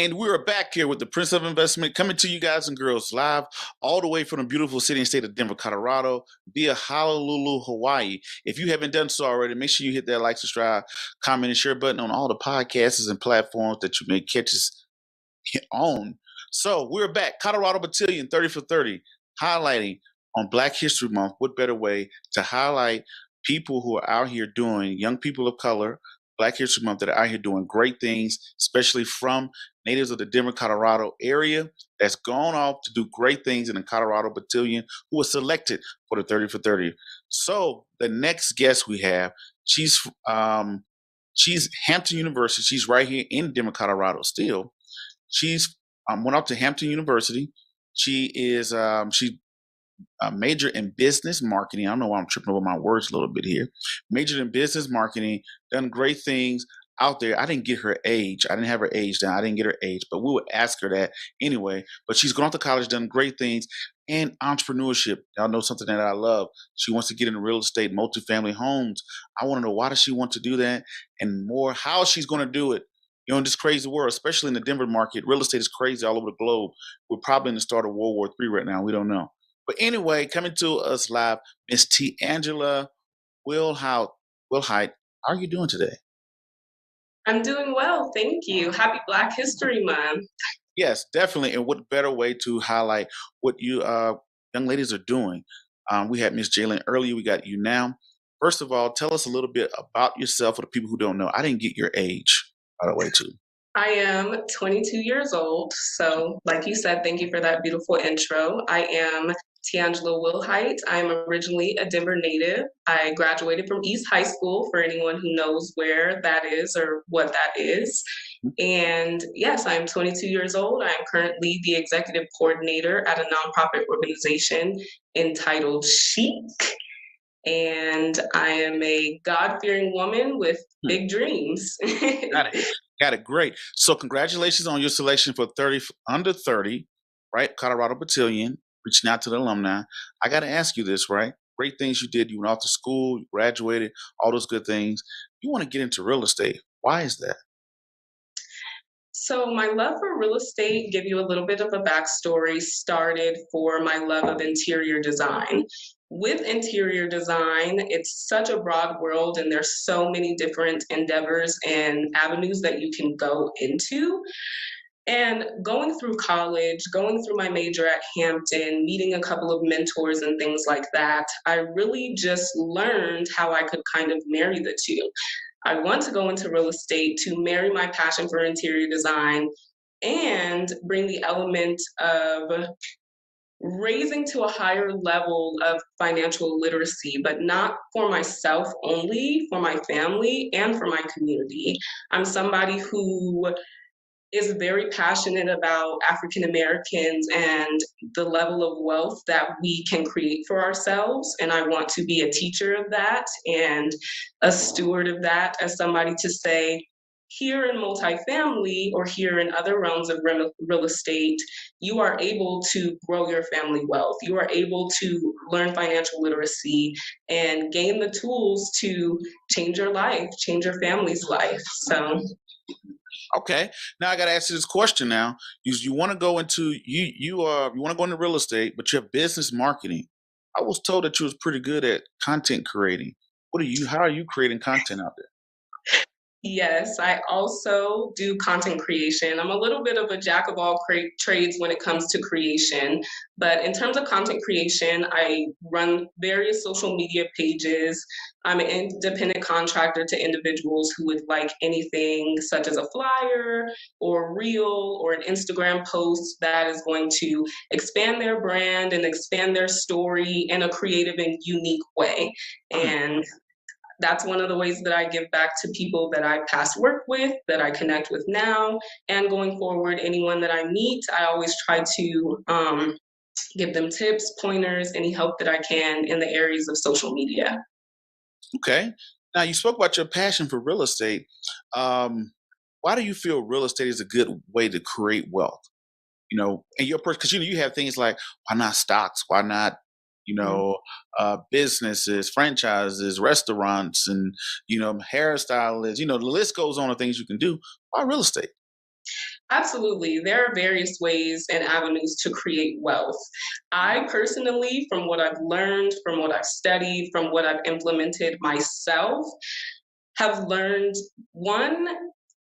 And we are back here with the Prince of Investment coming to you guys and girls live all the way from the beautiful city and state of Denver, Colorado, via Honolulu, Hawaii. If you haven't done so already, make sure you hit that like, subscribe, comment, and share button on all the podcasts and platforms that you may catch us on. So we're back, Colorado Beautillion 30 for 30, highlighting on Black History Month. What better way to highlight people who are out here doing, young people of color, Black History Month that are out here doing great things, especially from natives of the Denver, Colorado area that's gone off to do great things in the Colorado Beautillion who was selected for the 30 for 30. So the next guest we have, she's Hampton University. She's right here in Denver, Colorado still. She's went up to Hampton University. She majored in business marketing. I don't know why I'm tripping over my words a little bit here. Majored in business marketing, done great things out there. I didn't get her age. I didn't have her age down. I didn't get her age, but we would ask her that anyway. But she's gone to college, done great things, and entrepreneurship. Y'all know something that I love. She wants to get into real estate, multifamily homes. I want to know, why does she want to do that, and more how she's going to do it. You know, in this crazy world, especially in the Denver market, real estate is crazy all over the globe. We're probably in the start of World War III right now. We don't know. But anyway, coming to us live, Miss Tangela Wilhite. How are you doing today? I'm doing well, thank you. Happy Black History Month. Yes, definitely. And what better way to highlight what you young ladies are doing? We had Miss Jalen earlier. We got you now. First of all, tell us a little bit about yourself for the people who don't know. I didn't get your age, by the way, too. I am 22 years old. So, like you said, thank you for that beautiful intro. I am Tangela Wilhite. I'm originally a Denver native. I graduated from East High School, for anyone who knows where that is or what that is. And yes, I'm 22 years old. I am currently the executive coordinator at a nonprofit organization entitled Chic. And I am a God-fearing woman with big dreams. Got it. Got it. Great. So congratulations on your selection for 30 under 30, right? Colorado Beautillion, reaching out to the alumni. I got to ask you this, right? Great things you did. You went off to school, you graduated, all those good things. You want to get into real estate. Why is that? So, my love for real estate, give you a little bit of a backstory, started for my love of interior design. With interior design, it's such a broad world, and there's so many different endeavors and avenues that you can go into. And going through college, going through my major at Hampton, meeting a couple of mentors and things like that, I really just learned how I could kind of marry the two. I want to go into real estate to marry my passion for interior design and bring the element of raising to a higher level of financial literacy, but not for myself only, for my family and for my community. I'm somebody who is very passionate about African Americans and the level of wealth that we can create for ourselves. And I want to be a teacher of that and a steward of that, as somebody to say, here in multifamily or here in other realms of real estate, you are able to grow your family wealth. You are able to learn financial literacy and gain the tools to change your life, change your family's life. So Okay. Now I got to ask you this question. Now, you want to go into you want to go into real estate, but you have business marketing. I was told that you was pretty good at content creating. How are you creating content out there? yes, I also do content creation. I'm a little bit of a jack of all trades when it comes to creation. But in terms of content creation, I run various social media pages. I'm an independent contractor to individuals who would like anything such as a flyer or reel or an Instagram post that is going to expand their brand and expand their story in a creative and unique way. And that's one of the ways that I give back to people that I past work with, that I connect with now, and going forward, anyone that I meet, I always try to give them tips, pointers, any help that I can in the areas of social media. Okay. Now you spoke about your passion for real estate. Why do you feel real estate is a good way to create wealth? And your person, because you have things like, why not stocks? Why not businesses, franchises, restaurants, and hairstylists. The list goes on of things you can do. Why real estate? Absolutely. There are various ways and avenues to create wealth. I personally, from what I've learned, from what I've studied, from what I've implemented myself, have learned one,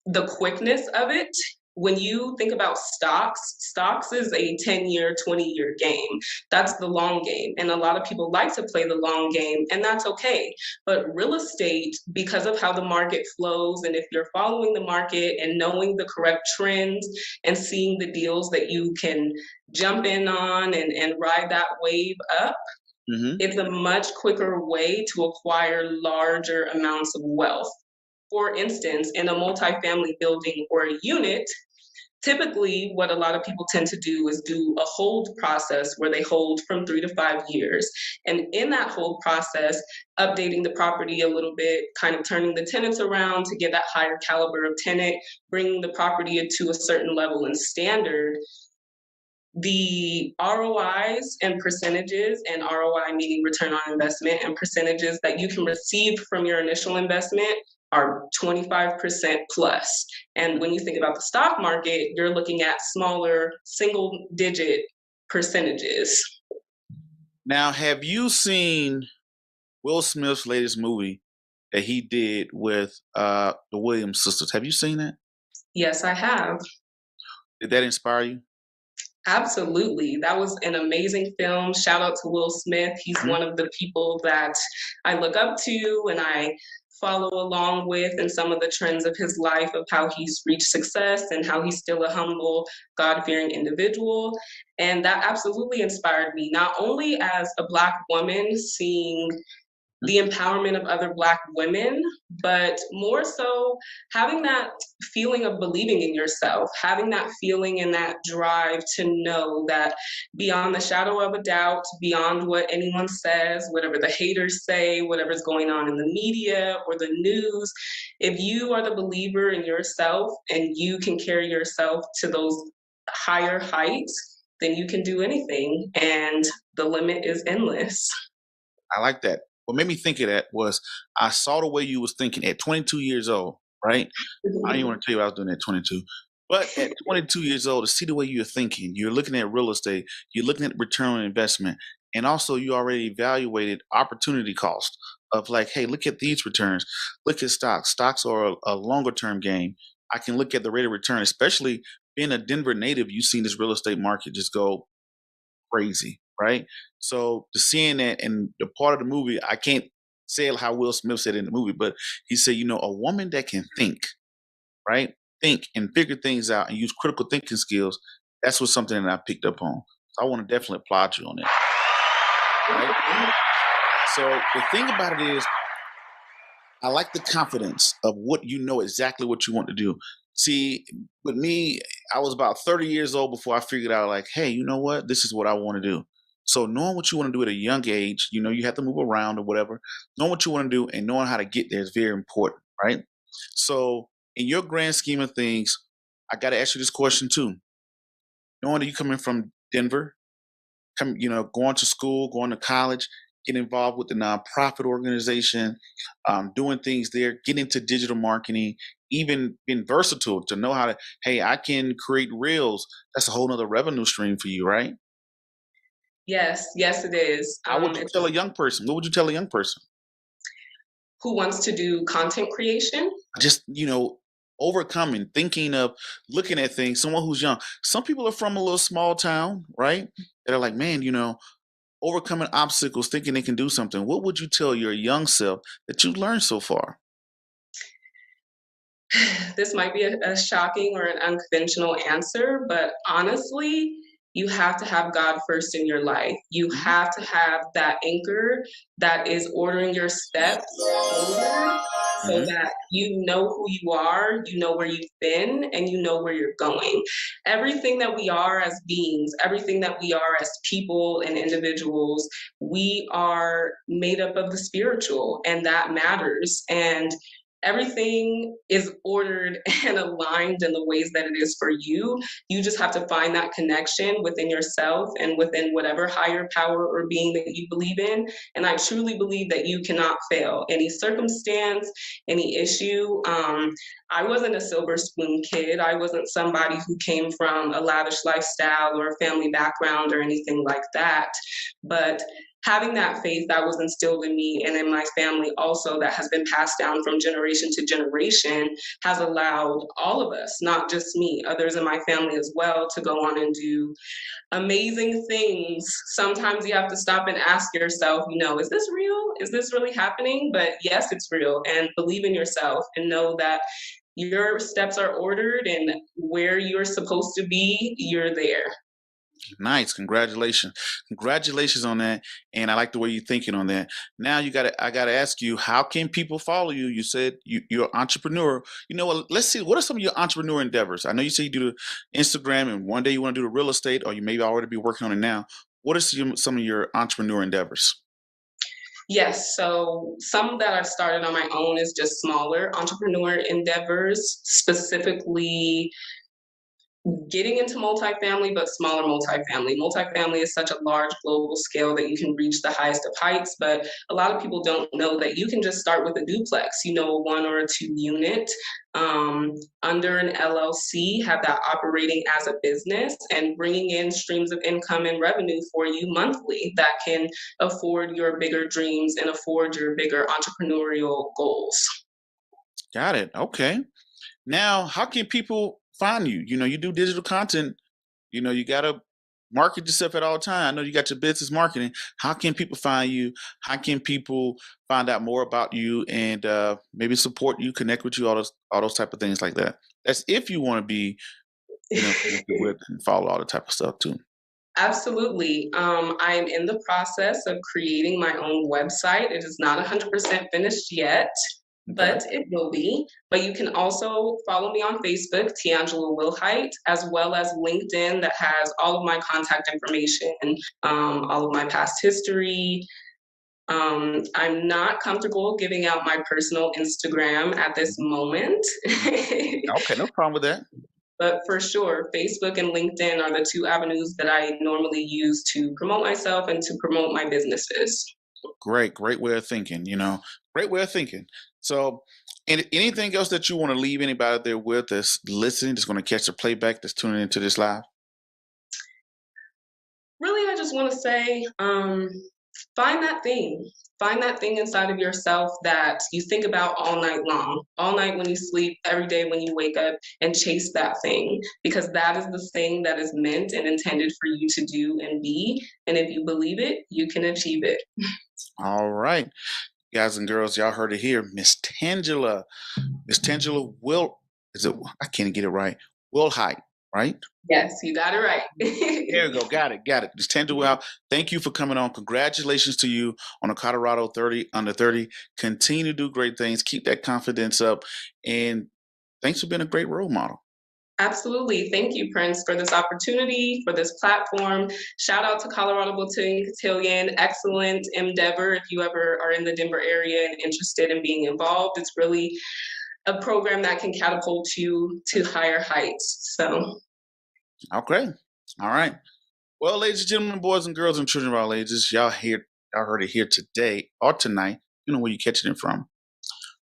the quickness of it. When you think about stocks is a 10-year, 20-year game. That's the long game. And a lot of people like to play the long game, and that's okay. But real estate, because of how the market flows, and if you're following the market and knowing the correct trends and seeing the deals that you can jump in on and ride that wave up, Hmm. it's a much quicker way to acquire larger amounts of wealth. For instance, in a multifamily building or a unit, typically what a lot of people tend to do is do a hold process where they hold from 3 to 5 years. And in that hold process, updating the property a little bit, kind of turning the tenants around to get that higher caliber of tenant, bringing the property to a certain level and standard, the ROIs and percentages, and ROI meaning return on investment, and percentages that you can receive from your initial investment are 25% plus. And when you think about the stock market, you're looking at smaller single digit percentages. Now, have you seen Will Smith's latest movie that he did with the Williams sisters? Have you seen that? Yes, I have. Did that inspire you? Absolutely. That was an amazing film. Shout out to Will Smith. He's Mhm. one of the people that I look up to and I follow along with in some of the trends of his life, of how he's reached success and how he's still a humble, God fearing individual. And that absolutely inspired me, not only as a Black woman seeing the empowerment of other Black women, but more so having that feeling of believing in yourself, having that feeling and that drive to know that beyond the shadow of a doubt, beyond what anyone says, whatever the haters say, whatever's going on in the media or the news, if you are the believer in yourself and you can carry yourself to those higher heights, then you can do anything and the limit is endless. I like that. What made me think of that was I saw the way you was thinking at 22 years old, right? I didn't want to tell you what I was doing at 22. But at 22 years old, to see the way you're thinking, you're looking at real estate, you're looking at return on investment, and also you already evaluated opportunity cost of like, hey, look at these returns. Look at stocks. Stocks are a longer term game. I can look at the rate of return, especially being a Denver native, you've seen this real estate market just go crazy, right? So to seeing that and the part of the movie, I can't say how Will Smith said in the movie, but he said, a woman that can think, right? Think and figure things out and use critical thinking skills. That's what something that I picked up on. So I want to definitely applaud you on that, right? So the thing about it is, I like the confidence of what you know exactly what you want to do. See, with me, I was about 30 years old before I figured out, like, hey, you know what? This is what I want to do. So knowing what you want to do at a young age, you have to move around or whatever. Knowing what you want to do and knowing how to get there is very important, right? So in your grand scheme of things, I got to ask you this question too. Knowing that you coming from Denver, going to school, going to college, get involved with the nonprofit organization, doing things there, get into digital marketing, even being versatile to know how to, hey, I can create reels. That's a whole nother revenue stream for you, right? Yes, yes, it is. How would you It's tell a young person? What would you tell a young person? who wants to do content creation. Just, overcoming, thinking of looking at things, someone who's young. Some people are from a little small town, right? That are like, man, overcoming obstacles, thinking they can do something. What would you tell your young self that you've learned so far? This might be a shocking or an unconventional answer, but honestly, you have to have God first in your life. You Mhm, have to have that anchor that is ordering your steps forward so mhm. that you know who you are, you know where you've been, and you know where you're going. Everything that we are as beings, everything that we are as people and individuals, we are made up of the spiritual, and that matters. And everything is ordered and aligned in the ways that it is for you. You just have to find that connection within yourself and within whatever higher power or being that you believe in. And I truly believe that you cannot fail any circumstance, any issue. I wasn't a silver spoon kid. I wasn't somebody who came from a lavish lifestyle or a family background or anything like that. But having that faith that was instilled in me and in my family also, that has been passed down from generation to generation, has allowed all of us, not just me, others in my family as well, to go on and do amazing things. Sometimes you have to stop and ask yourself, is this real? Is this really happening? But yes, it's real. And believe in yourself and know that your steps are ordered, and where you're supposed to be, you're there. Nice. Congratulations on that. And I like the way you're thinking on that. Now I gotta ask you, how can people follow you? You said you're an entrepreneur. You know what? Let's see. What are some of your entrepreneur endeavors? I know you say you do the Instagram, and one day you want to do the real estate, or you maybe already be working on it now. What are some of your entrepreneur endeavors? Yes, so some that I've started on my own is just smaller entrepreneur endeavors, specifically getting into multifamily, but smaller multifamily. Multifamily is such a large global scale that you can reach the highest of heights, but a lot of people don't know that you can just start with a duplex, a 1 or a 2 unit under an LLC, have that operating as a business and bringing in streams of income and revenue for you monthly that can afford your bigger dreams and afford your bigger entrepreneurial goals. Got it. Okay. Now, how can people find you? You do digital content. You got to market yourself at all time. I know you got your business marketing. How can people find you? How can people find out more about you and maybe support you, connect with you, all those type of things like that? That's if you want to be, connected with and follow all the type of stuff too. Absolutely. I'm in the process of creating my own website. It is not 100% finished yet, Okay. but it will be. But you can also follow me on Facebook, Tangela Wilhite, as well as LinkedIn, that has all of my contact information, all of my past history. I'm not comfortable giving out my personal Instagram at this moment. Okay, no problem with that. But for sure, Facebook and LinkedIn are the two avenues that I normally use to promote myself and to promote my businesses. Great way of thinking. Great way of thinking. So, anything else that you want to leave anybody out there with that's listening, that's going to catch the playback, that's tuning into this live? Really, I just want to say, find that thing. Find that thing inside of yourself that you think about all night long, all night when you sleep, every day when you wake up, and chase that thing, because that is the thing that is meant and intended for you to do and be. And if you believe it, you can achieve it. All right, guys and girls, y'all heard it here. Miss Tangela is it? I can't get it right. Wilhite, right? Yes, you got it right. There you go. Got it. Miss Tangela, thank you for coming on. Congratulations to you on the Colorado 30 under 30. Continue to do great things. Keep that confidence up, and thanks for being a great role model. Absolutely. Thank you, Prince, for this opportunity, for this platform. Shout out to Colorado Beautillion. Excellent endeavor. If you ever are in the Denver area and interested in being involved, it's really a program that can catapult you to higher heights. So, Okay. All right. Well, ladies and gentlemen, boys and girls, and children of all ages, y'all heard it here today or tonight. Where you catching it from.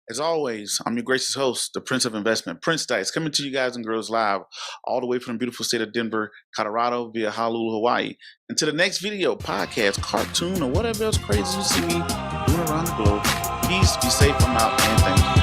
As always, I'm your gracious host, the Prince of Investment, Prince Dice, coming to you guys and girls live all the way from the beautiful state of Denver, Colorado, via Honolulu, Hawaii. Until the next video, podcast, cartoon, or whatever else crazy you see me doing around the globe, peace, be safe, I'm out, and thank you.